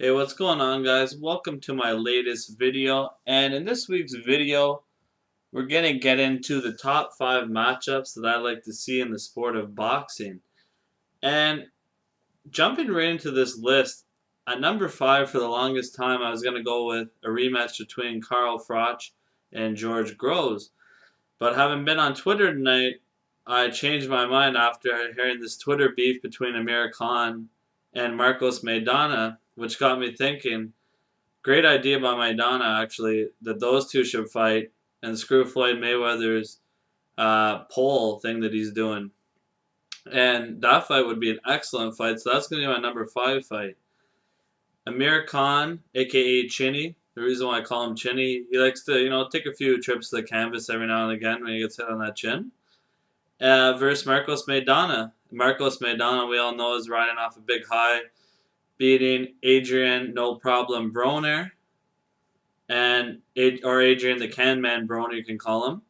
Hey, what's going on, guys? Welcome to my latest video. And in this week's video, we're going to get into the top 5 matchups that I like to see in the sport of boxing. And jumping right into this list, at number 5 for the longest time, I was going to go with a rematch between Carl Froch and George Groves. But having been on Twitter tonight, I changed my mind after hearing this Twitter beef between Amir Khan and Marcos Maidana, which got me thinking. Great idea by Maidana, actually, that those two should fight and screw Floyd Mayweather's poll thing that he's doing. And that fight would be an excellent fight. So that's going to be my number 5 fight. Amir Khan, aka Chinny. The reason why I call him Chinny, he likes to, take a few trips to the canvas every now and again when he gets hit on that chin. Versus Marcos Maidana. Marcos Maidana, we all know, is riding off a big high, beating Adrian No Problem Broner, or Adrian the Can Man Broner, you can call him.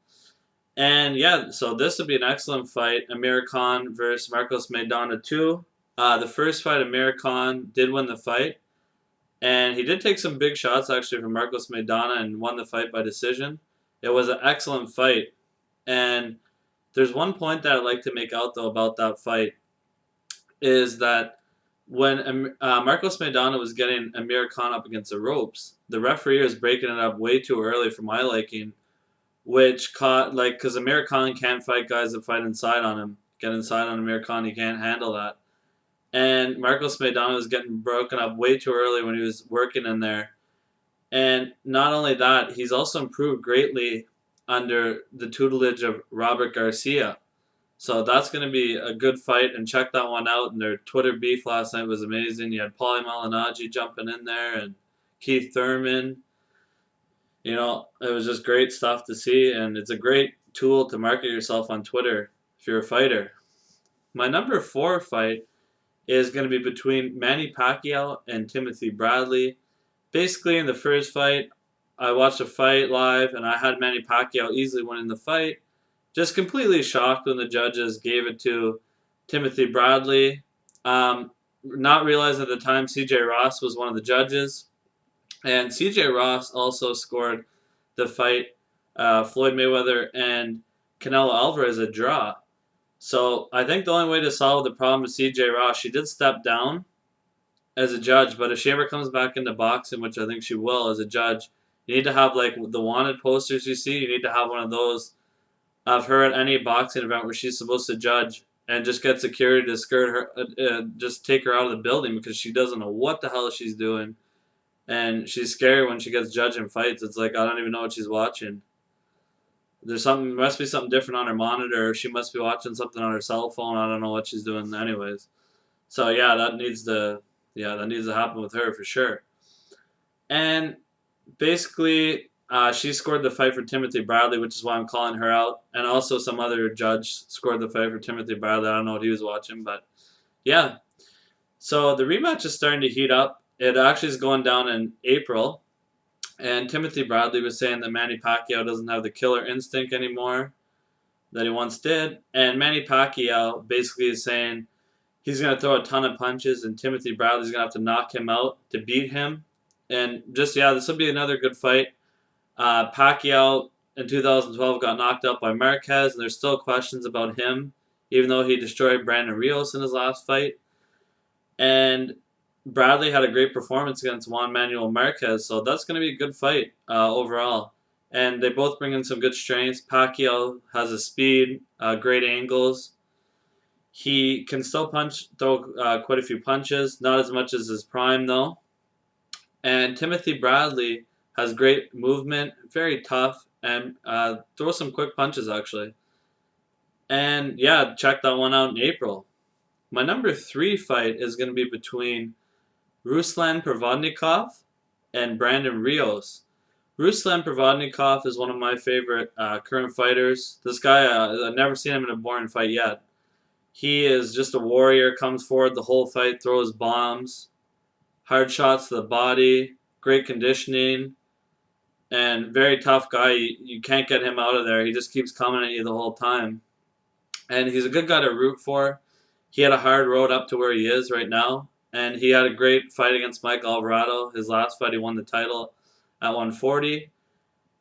And yeah, so this would be an excellent fight. Amir Khan versus Marcos Maidana 2. The first fight, Amir Khan did win the fight. And he did take some big shots actually from Marcos Maidana and won the fight by decision. It was an excellent fight. And there's one point that I'd like to make out though about that fight is that when Marcos Maidana was getting Amir Khan up against the ropes, the referee was breaking it up way too early for my liking, which caught, because Amir Khan can't fight guys that fight inside on him. Get inside on Amir Khan, he can't handle that. And Marcos Maidana was getting broken up way too early when he was working in there. And not only that, he's also improved greatly under the tutelage of Robert Garcia. So that's going to be a good fight, and check that one out. And their Twitter beef last night was amazing. You had Paulie Malignaggi jumping in there and Keith Thurman. It was just great stuff to see, and it's a great tool to market yourself on Twitter if you're a fighter. My number 4 fight is going to be between Manny Pacquiao and Timothy Bradley. Basically, in the first fight, I watched a fight live, and I had Manny Pacquiao easily winning the fight. Just completely shocked when the judges gave it to Timothy Bradley. Not realizing at the time CJ Ross was one of the judges. And CJ Ross also scored the fight Floyd Mayweather and Canelo Alvarez a draw. So I think the only way to solve the problem with CJ Ross, she did step down as a judge, but if she ever comes back into boxing, which I think she will as a judge, you need to have like the wanted posters you see. You need to have one of those of her at any boxing event where she's supposed to judge, and just get security to skirt her, just take her out of the building because she doesn't know what the hell she's doing. And she's scary when she gets judging fights. It's like I don't even know what she's watching. Must be something different on her monitor. Or she must be watching something on her cell phone. I don't know what she's doing, anyways. So yeah, that needs to happen with her for sure. And basically, she scored the fight for Timothy Bradley, which is why I'm calling her out. And also some other judge scored the fight for Timothy Bradley. I don't know what he was watching, but yeah. So the rematch is starting to heat up. It actually is going down in April. And Timothy Bradley was saying that Manny Pacquiao doesn't have the killer instinct anymore that he once did. And Manny Pacquiao basically is saying he's going to throw a ton of punches, and Timothy Bradley's going to have to knock him out to beat him. And just, yeah, this will be another good fight. Pacquiao in 2012 got knocked out by Marquez, and there's still questions about him, even though he destroyed Brandon Rios in his last fight. And Bradley had a great performance against Juan Manuel Marquez, so that's going to be a good fight overall. And they both bring in some good strengths. Pacquiao has a speed, great angles. He can still throw quite a few punches, not as much as his prime though. And Timothy Bradley has great movement, very tough, and throws some quick punches actually. And yeah, check that one out in April. My number 3 fight is going to be between Ruslan Provodnikov and Brandon Rios. Ruslan Provodnikov is one of my favorite current fighters. This guy, I've never seen him in a boring fight yet. He is just a warrior, comes forward the whole fight, throws bombs, hard shots to the body, great conditioning, and very tough guy. You can't get him out of there. He just keeps coming at you the whole time. And he's a good guy to root for. He had a hard road up to where he is right now, and he had a great fight against Mike Alvarado. His last fight, he won the title at 140,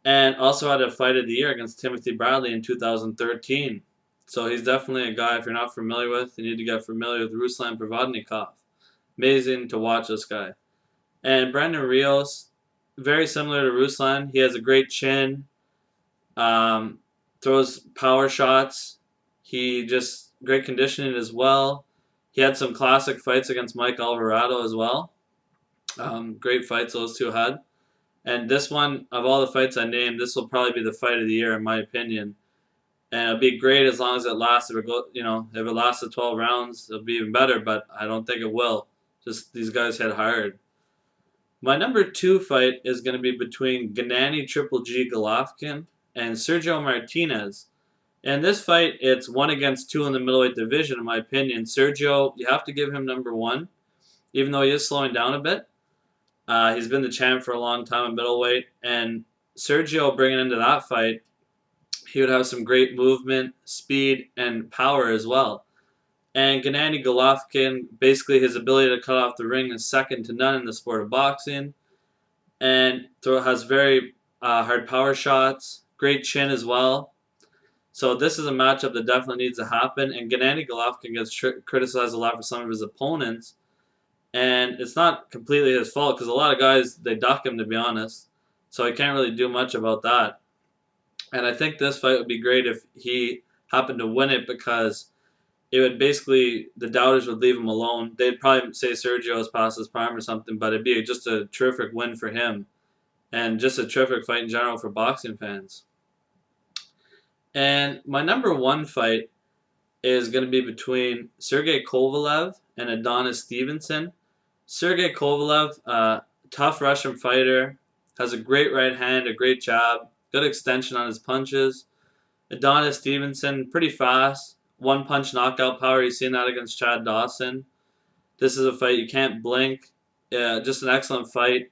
and also had a fight of the year against Timothy Bradley in 2013. So he's definitely a guy, if you're not familiar with, you need to get familiar with Ruslan Provodnikov. Amazing to watch this guy. And Brandon Rios, very similar to Ruslan. He has a great chin, throws power shots. He just, great conditioning as well. He had some classic fights against Mike Alvarado as well. Great fights those two had. And this one, of all the fights I named, this will probably be the fight of the year in my opinion. And it'll be great as long as it lasts. If it lasted 12 rounds, it'll be even better. But I don't think it will. Just these guys hit hard. My number 2 fight is going to be between Gennady Golovkin and Sergio Martinez. And this fight, it's 1-2 in the middleweight division, in my opinion. Sergio, you have to give him number 1, even though he is slowing down a bit. He's been the champ for a long time in middleweight. And Sergio, bringing into that fight, he would have some great movement, speed, and power as well. And Gennady Golovkin, basically his ability to cut off the ring is second to none in the sport of boxing. And has very hard power shots, great chin as well. So this is a matchup that definitely needs to happen. And Gennady Golovkin gets criticized a lot for some of his opponents. And it's not completely his fault because a lot of guys, they duck him, to be honest. So he can't really do much about that. And I think this fight would be great if he happened to win it, because it would basically, the doubters would leave him alone. They'd probably say Sergio has passed his prime or something, but it'd be just a terrific win for him. And just a terrific fight in general for boxing fans. And my number 1 fight is going to be between Sergey Kovalev and Adonis Stevenson. Sergey Kovalev, tough Russian fighter, has a great right hand, a great jab, good extension on his punches. Adonis Stevenson, pretty fast, one-punch knockout power. You've seen that against Chad Dawson. This is a fight you can't blink. Just an excellent fight.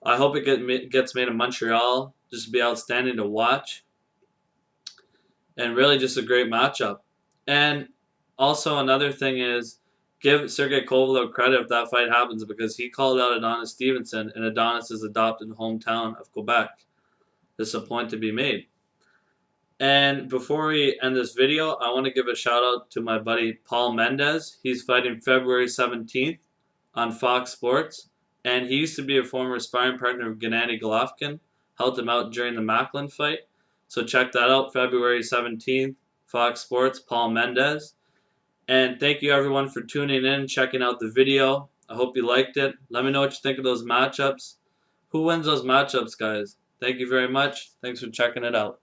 I hope it gets made in Montreal. Just be outstanding to watch. And really just a great matchup. And also another thing is, give Sergey Kovalev credit if that fight happens, because he called out Adonis Stevenson in Adonis' adopted hometown of Quebec. There's a point to be made. And before we end this video, I want to give a shout out to my buddy Paul Mendez. He's fighting February 17th on Fox Sports. And he used to be a former sparring partner of Gennady Golovkin. Helped him out during the Macklin fight. So check that out, February 17th, Fox Sports, Paul Mendez. And thank you everyone for tuning in, checking out the video. I hope you liked it. Let me know what you think of those matchups. Who wins those matchups, guys? Thank you very much. Thanks for checking it out.